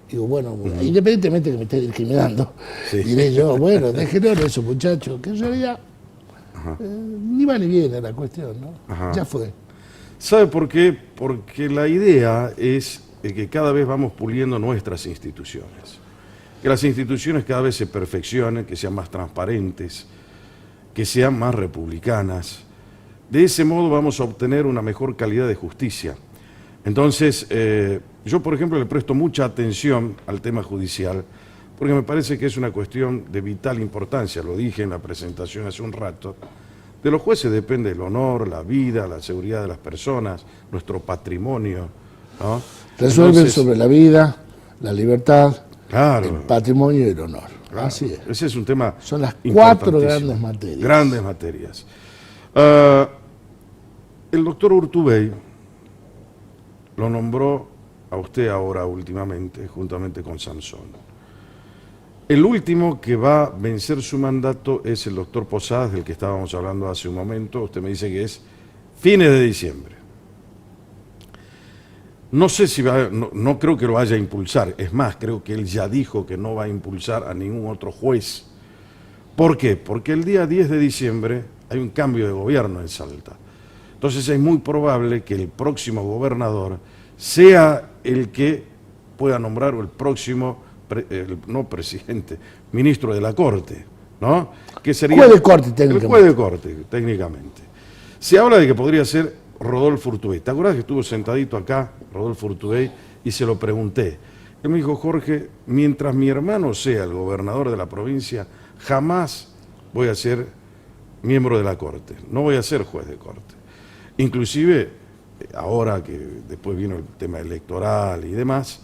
Digo, bueno, independientemente que me esté discriminando, diré yo, bueno, déjenlo en eso, muchachos, que en realidad ni va ni viene la cuestión, ¿no? Ya fue. ¿Sabe por qué? Porque la idea es que cada vez vamos puliendo nuestras instituciones. Que las instituciones cada vez se perfeccionen, que sean más transparentes, que sean más republicanas. De ese modo vamos a obtener una mejor calidad de justicia. Entonces, yo por ejemplo le presto mucha atención al tema judicial, porque me parece que es una cuestión de vital importancia, lo dije en la presentación hace un rato. De los jueces depende el honor, la vida, la seguridad de las personas, nuestro patrimonio, ¿no? Resuelven sobre la vida, la libertad, claro, el patrimonio y el honor. Claro. Así es. Ese es un tema. Son las 4 grandes materias. Grandes materias. El doctor Urtubey lo nombró a usted ahora últimamente, juntamente con Samson. El último que va a vencer su mandato es el doctor Posadas, del que estábamos hablando hace un momento. Usted me dice que es fines de diciembre. No sé si va, no creo que lo vaya a impulsar. Es más, creo que él ya dijo que no va a impulsar a ningún otro juez. ¿Por qué? Porque el día 10 de diciembre hay un cambio de gobierno en Salta. Entonces es muy probable que el próximo gobernador sea el que pueda nombrar el próximo no presidente, ministro de la Corte, ¿no? Que sería juez de corte, técnicamente. El juez de corte, técnicamente. Se habla de que podría ser Rodolfo Urtubey. ¿Te acuerdas que estuvo sentadito acá, Rodolfo Urtubey, y se lo pregunté? Él me dijo, Jorge, mientras mi hermano sea el gobernador de la provincia, jamás voy a ser miembro de la Corte, no voy a ser juez de Corte. Inclusive, ahora que después vino el tema electoral y demás,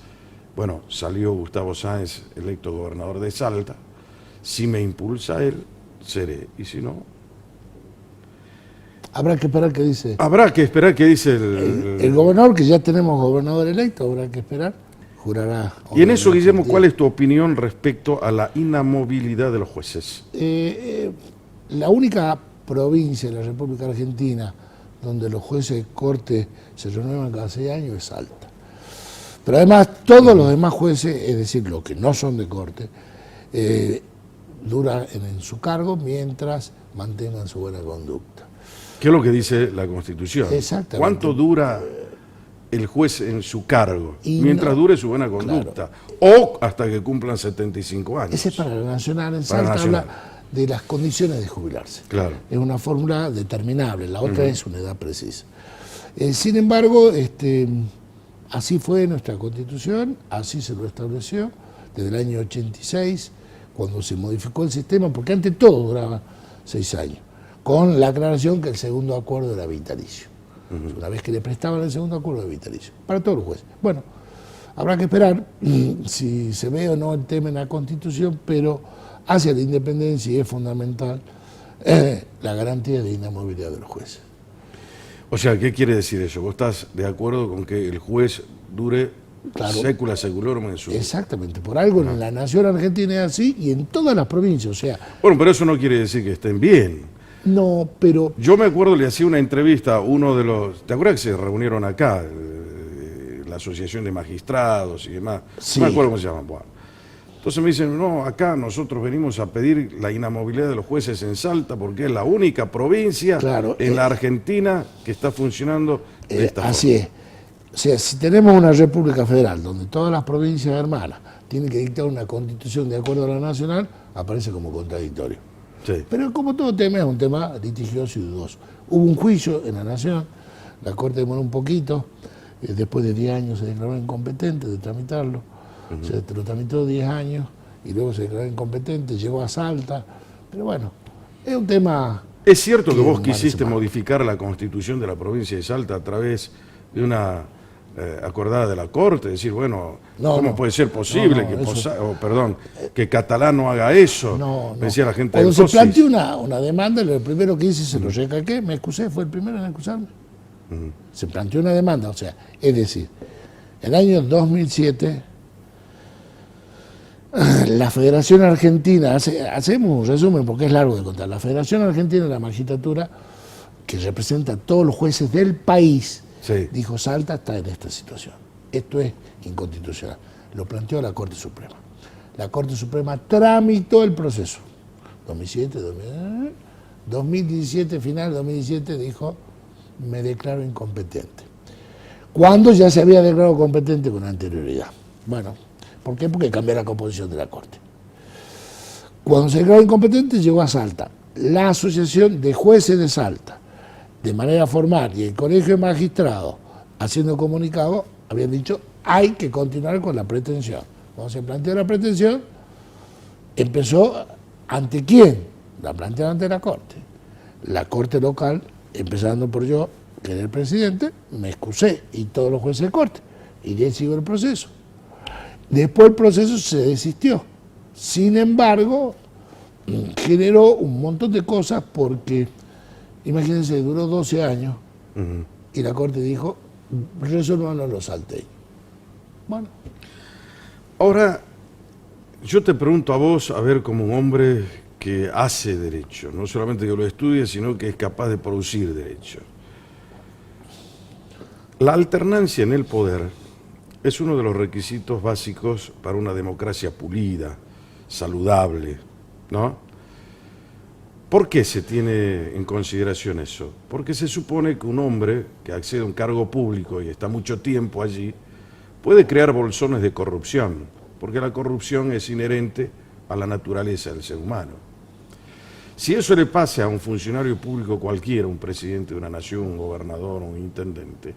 bueno, salió Gustavo Sáenz, electo gobernador de Salta. Si me impulsa él, seré, y si no... Habrá que esperar qué dice. Habrá que esperar qué dice el gobernador, que ya tenemos gobernador electo, habrá que esperar, jurará. Y en eso, Guillermo, ¿cuál es tu opinión respecto a la inamovilidad de los jueces? La única provincia de la República Argentina donde los jueces de corte se renuevan cada 6 años es Salta. Pero además todos los demás jueces, es decir, los que no son de corte, duran en su cargo mientras mantengan su buena conducta. ¿Qué es lo que dice la Constitución? Exactamente. ¿Cuánto dura el juez en su cargo? Y mientras no, dure su buena conducta. Claro. O hasta que cumplan 75 años. Ese es para la Nacional. En Para Salta Nacional. habla de las condiciones de jubilarse. Claro. Es una fórmula determinable, la otra es una edad precisa. Sin embargo, así fue nuestra Constitución, así se lo estableció desde el año 86, cuando se modificó el sistema, porque antes todo duraba 6 años, con la aclaración que el segundo acuerdo era vitalicio. Una vez que le prestaban el segundo acuerdo era vitalicio, para todos los jueces. Bueno, habrá que esperar si se ve o no el tema en la Constitución, pero hacia la independencia es fundamental la garantía de inamovilidad de los jueces. O sea, ¿qué quiere decir eso? ¿Vos estás de acuerdo con que el juez dure sécula seculorum en su... Exactamente, por algo en la nación argentina es así y en todas las provincias, o sea... Bueno, pero eso no quiere decir que estén bien. No, pero... Yo me acuerdo, le hacía una entrevista a uno de los... ¿Te acuerdas que se reunieron acá? La Asociación de Magistrados y demás. Sí. No me acuerdo cómo se llaman. Bueno. Entonces me dicen, no, acá nosotros venimos a pedir la inamovilidad de los jueces en Salta porque es la única provincia en la Argentina que está funcionando de esta forma. Así es. O sea, si tenemos una república federal donde todas las provincias hermanas tienen que dictar una constitución de acuerdo a la nacional, aparece como contradictorio. Sí. Pero como todo tema es un tema litigioso y dudoso. Hubo un juicio en la nación, la Corte demoró un poquito, después de 10 años se declaró incompetente de tramitarlo. Se lo tramitó 10 años y luego se declaró incompetente, llegó a Salta, pero bueno, es un tema... ¿Es cierto que vos quisiste modificar la Constitución de la provincia de Salta a través de una acordada de la Corte? Decir, bueno, ¿cómo puede ser posible que Catalán no haga eso? Decía la gente. Cuando se planteó una demanda, lo primero que hice, se lo recalqué, me excusé, fue el primero en excusarme. Se planteó una demanda, o sea, es decir, en el año 2007... La Federación Argentina, hacemos un resumen porque es largo de contar, la Federación Argentina de la Magistratura, que representa a todos los jueces del país, dijo Salta está en esta situación, esto es inconstitucional, lo planteó la Corte Suprema. La Corte Suprema tramitó el proceso, 2017, final 2017 dijo, me declaro incompetente, cuando ya se había declarado competente con anterioridad. Bueno, ¿por qué? Porque cambió la composición de la Corte. Cuando se declaró incompetente, llegó a Salta. La Asociación de Jueces de Salta, de manera formal, y el Colegio de Magistrados, haciendo comunicado, habían dicho, hay que continuar con la pretensión. Cuando se planteó la pretensión, empezó, ¿ante quién? La plantearon ante la Corte. La Corte local, empezando por yo, que era el presidente, me excusé, y todos los jueces de Corte, y ya siguió el proceso. Después el proceso se desistió. Sin embargo, generó un montón de cosas porque, imagínense, duró 12 años y la Corte dijo, resolvanlo los salteños. Bueno. Ahora, yo te pregunto a vos, a ver, como un hombre que hace derecho, no solamente que lo estudie, sino que es capaz de producir derecho. La alternancia en el poder es uno de los requisitos básicos para una democracia pulida, saludable, ¿no? ¿Por qué se tiene en consideración eso? Porque se supone que un hombre que accede a un cargo público y está mucho tiempo allí, puede crear bolsones de corrupción, porque la corrupción es inherente a la naturaleza del ser humano. Si eso le pasa a un funcionario público cualquiera, un presidente de una nación, un gobernador, un intendente,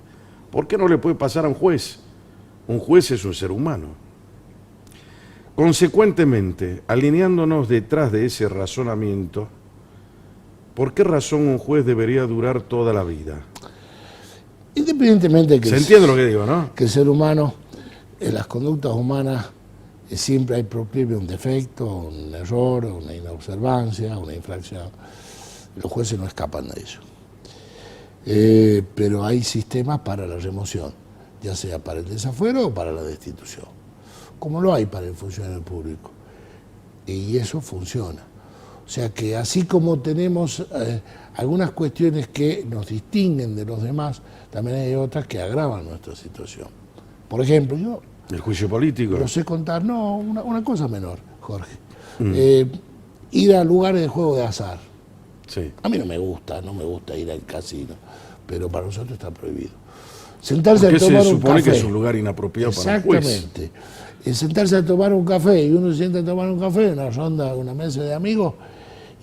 ¿por qué no le puede pasar a un juez? Un juez es un ser humano. Consecuentemente, alineándonos detrás de ese razonamiento, ¿por qué razón un juez debería durar toda la vida? Independientemente de que ¿Se entiende lo que digo, no? que el ser humano, en las conductas humanas, siempre hay proclive un defecto, un error, una inobservancia, una infracción. Los jueces no escapan de eso. Pero hay sistemas para la remoción, ya sea para el desafuero o para la destitución, como lo hay para el funcionario público. Y eso funciona. O sea que así como tenemos algunas cuestiones que nos distinguen de los demás, también hay otras que agravan nuestra situación. Por ejemplo, yo El juicio político. lo sé contar, no, una cosa menor, Jorge. Ir a lugares de juego de azar. Sí. A mí no me gusta ir al casino, pero para nosotros está prohibido. Sentarse Porque a tomar se un supone café. que es un lugar inapropiado para un juez. Exactamente. Sentarse a tomar un café, y uno se sienta a tomar un café, una ronda, una mesa de amigos,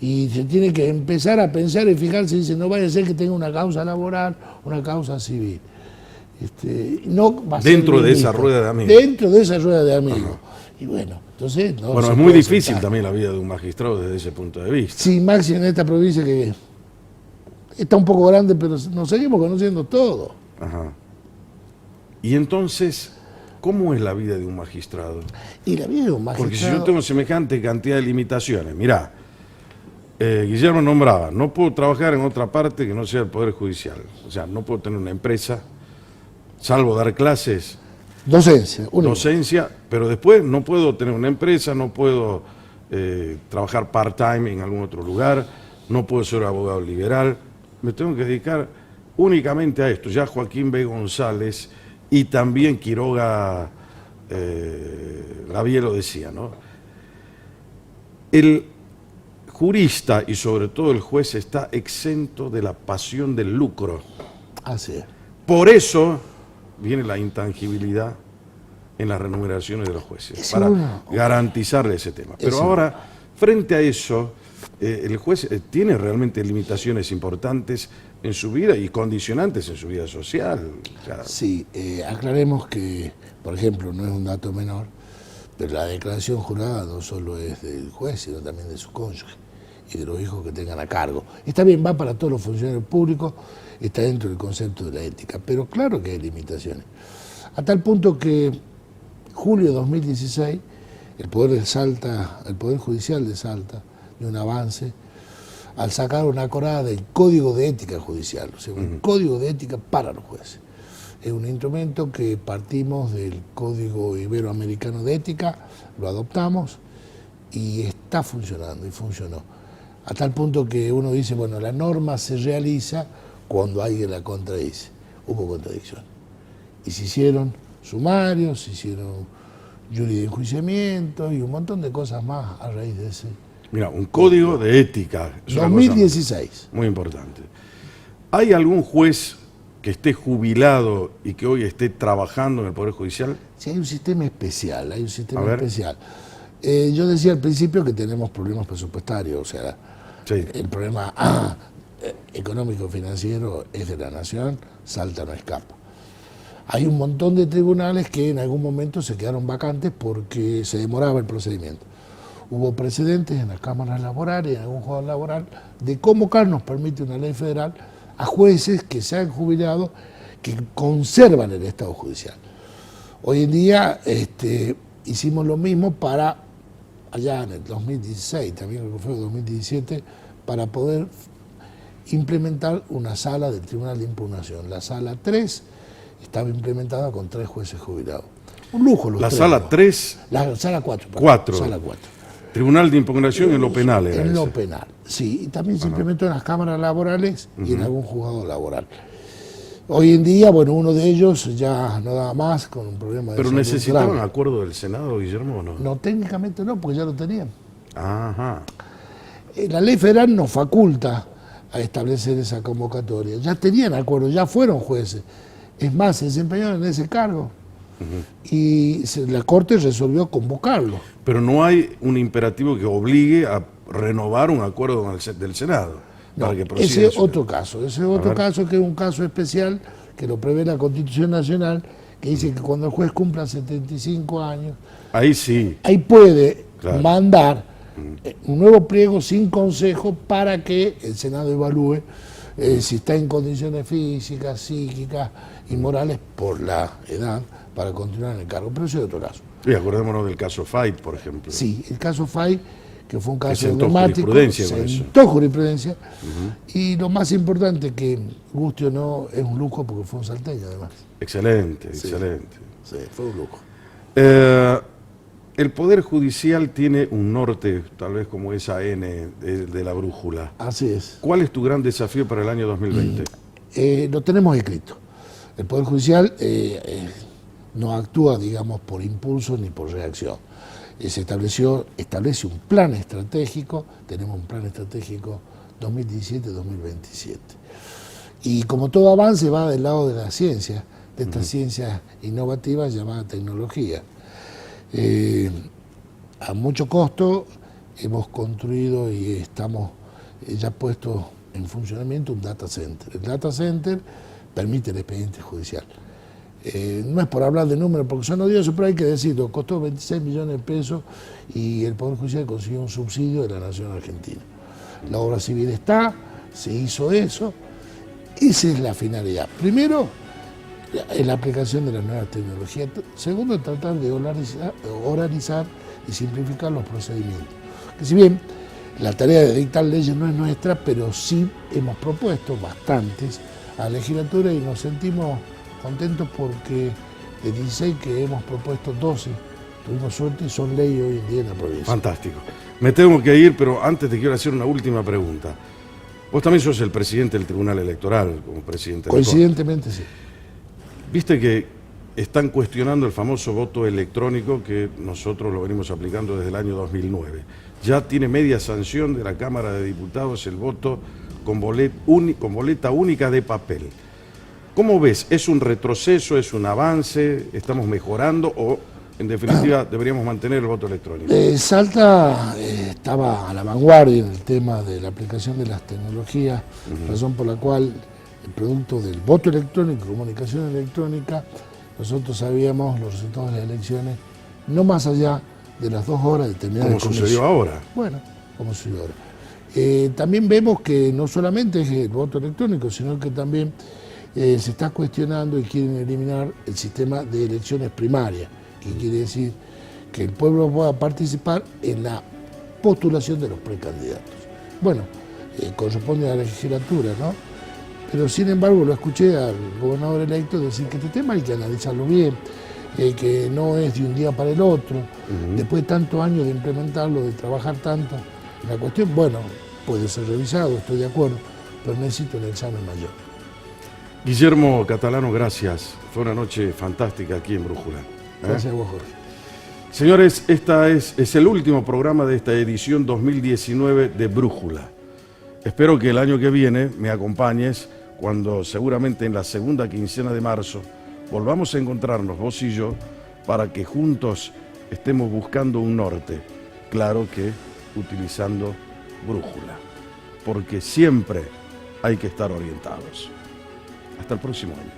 y se tiene que empezar a pensar y fijarse, dice, no vaya a ser que tenga una causa laboral, una causa civil. No va a ser Dentro de ministro. esa rueda de amigos. Dentro de esa rueda de amigos. Y bueno, entonces no Bueno, se es muy puede difícil sentar. también la vida de un magistrado desde ese punto de vista. Sí, Maxi, en esta provincia que está un poco grande, pero nos seguimos conociendo todo. Ajá. Y entonces, ¿cómo es la vida de un magistrado? Y la vida de un Porque si magistrado... yo tengo semejante cantidad de limitaciones, mirá, Guillermo nombraba, no puedo trabajar en otra parte que no sea el Poder Judicial. O sea, no puedo tener una empresa, salvo dar clases, Docencia, único. docencia, pero después no puedo tener una empresa, no puedo trabajar part-time en algún otro lugar, no puedo ser abogado liberal, me tengo que dedicar únicamente a esto. Ya Joaquín B. González y también Quiroga Lavie lo decía, ¿no? El jurista y sobre todo el juez está exento de la pasión del lucro. Así es. Por eso viene la intangibilidad en las remuneraciones de los jueces, Es para uno. garantizarle ese tema. Pero Es ahora, frente a eso, el juez tiene realmente limitaciones importantes en su vida y condicionantes en su vida social. O sea, Sí, aclaremos que, por ejemplo, no es un dato menor, pero la declaración jurada no solo es del juez, sino también de su cónyuge y de los hijos que tengan a cargo. Está bien, va para todos los funcionarios públicos, está dentro del concepto de la ética, pero claro que hay limitaciones. A tal punto que julio de 2016, el Poder Judicial de Salta dio un avance al sacar una acordada del Código de Ética Judicial, o sea, un código de ética para los jueces. Es un instrumento que partimos del Código Iberoamericano de Ética, lo adoptamos y está funcionando y funcionó. A tal punto que uno dice, bueno, la norma se realiza cuando alguien la contradice. Hubo contradicción. Y se hicieron sumarios, se hicieron jury de enjuiciamiento y un montón de cosas más a raíz de ese. mira, un código de ética. Es una cosa 2016. muy importante. ¿Hay algún juez que esté jubilado y que hoy esté trabajando en el Poder Judicial? Sí, hay un sistema especial, hay un sistema A ver. especial. Yo decía al principio que tenemos problemas presupuestarios, o sea, Sí. el problema económico-financiero es de la nación, Salta no escapa. Hay un montón de tribunales que en algún momento se quedaron vacantes porque se demoraba el procedimiento. Hubo precedentes en las cámaras laborales, en algún juzgado laboral, de convocar, nos permite una ley federal, a jueces que se han jubilado, que conservan el estado judicial. Hoy en día hicimos lo mismo para, allá en el 2016, también creo que fue el 2017, para poder implementar una sala del Tribunal de Impugnación. La sala 3 estaba implementada con 3 jueces jubilados. Un lujo los La 3, sala ¿no? 3, La sala 4. perdón. 4. Sala 4. Tribunal de Impugnación en lo penal era En lo ese. penal, sí. Y también se implementó en las cámaras laborales y en algún juzgado laboral. Hoy en día, bueno, uno de ellos ya no daba más con un problema de Pero salud necesitaban grave. acuerdo del Senado, Guillermo, ¿o no? No, técnicamente no, porque ya lo tenían. Ajá. La ley federal nos faculta a establecer esa convocatoria. Ya tenían acuerdo, ya fueron jueces. Es más, se desempeñaron en ese cargo. Y la Corte resolvió convocarlo. Pero no hay un imperativo que obligue renovar un acuerdo del Senado. No, para que prosiga ese es eso. otro caso, ese es otro caso que es un caso especial que lo prevé la Constitución Nacional, que dice que cuando el juez cumpla 75 años, Ahí sí. ahí puede Claro. mandar un nuevo pliego sin consejo para que el Senado evalúe si está en condiciones físicas, psíquicas y morales por la edad para continuar en el cargo. Pero ese es otro caso. Y acordémonos del caso Fait, por ejemplo. Sí, el caso Fay, que fue un caso sentó emblemático, jurisprudencia con eso. sentó jurisprudencia, y lo más importante, que guste o no, es un lujo porque fue un salteño además. Excelente, Sí. excelente. Sí, fue un lujo. El Poder Judicial tiene un norte, tal vez como esa N de la brújula. Así es. ¿Cuál es tu gran desafío para el año 2020? Lo tenemos escrito. El Poder Judicial no actúa, digamos, por impulso ni por reacción. Establece un plan estratégico, tenemos un plan estratégico 2017-2027. Y como todo avance va del lado de la ciencia, de estas ciencias innovativas llamadas tecnología. A mucho costo hemos construido y estamos ya puestos en funcionamiento un data center. El data center permite el expediente judicial. No es por hablar de números, porque son odiosos, pero hay que decirlo, costó 26 millones de pesos y el Poder Judicial consiguió un subsidio de la Nación Argentina. La obra civil está, se hizo eso, esa es la finalidad. Primero, la aplicación de las nuevas tecnologías. Segundo, tratar de oralizar y simplificar los procedimientos. Que si bien la tarea de dictar leyes no es nuestra, pero sí hemos propuesto bastantes a la legislatura y nos sentimos contentos porque de 16 que hemos propuesto 12, tuvimos suerte y son ley hoy en día en la provincia. Fantástico. Me tengo que ir, pero antes te quiero hacer una última pregunta. Vos también sos el presidente del Tribunal Electoral, como presidente de la Corte. Coincidentemente sí. Viste que están cuestionando el famoso voto electrónico que nosotros lo venimos aplicando desde el año 2009. Ya tiene media sanción de la Cámara de Diputados el voto con boleta única de papel. ¿Cómo ves? ¿Es un retroceso? ¿Es un avance? ¿Estamos mejorando? ¿O, en definitiva, deberíamos mantener el voto electrónico? Salta estaba a la vanguardia en el tema de la aplicación de las tecnologías, razón por la cual el producto del voto electrónico, comunicación electrónica, nosotros sabíamos los resultados de las elecciones no más allá de las 2 horas de terminar el ¿Cómo comicio. sucedió ahora? Bueno, como sucedió ahora. También vemos que no solamente es el voto electrónico, sino que también se está cuestionando y quieren eliminar el sistema de elecciones primarias, que quiere decir que el pueblo pueda participar en la postulación de los precandidatos. Bueno, corresponde a la legislatura, ¿no? Pero sin embargo lo escuché al gobernador electo decir que este tema hay que analizarlo bien, que no es de un día para el otro, después de tantos años de implementarlo, de trabajar tanto, la cuestión, bueno, puede ser revisado, estoy de acuerdo, pero necesito un examen mayor. Guillermo Catalano, gracias. Fue una noche fantástica aquí en Brújula. Gracias a vos, Jorge. Señores, es el último programa de esta edición 2019 de Brújula. Espero que el año que viene me acompañes cuando seguramente en la segunda quincena de marzo volvamos a encontrarnos vos y yo para que juntos estemos buscando un norte, claro que utilizando brújula, porque siempre hay que estar orientados. Hasta el próximo año.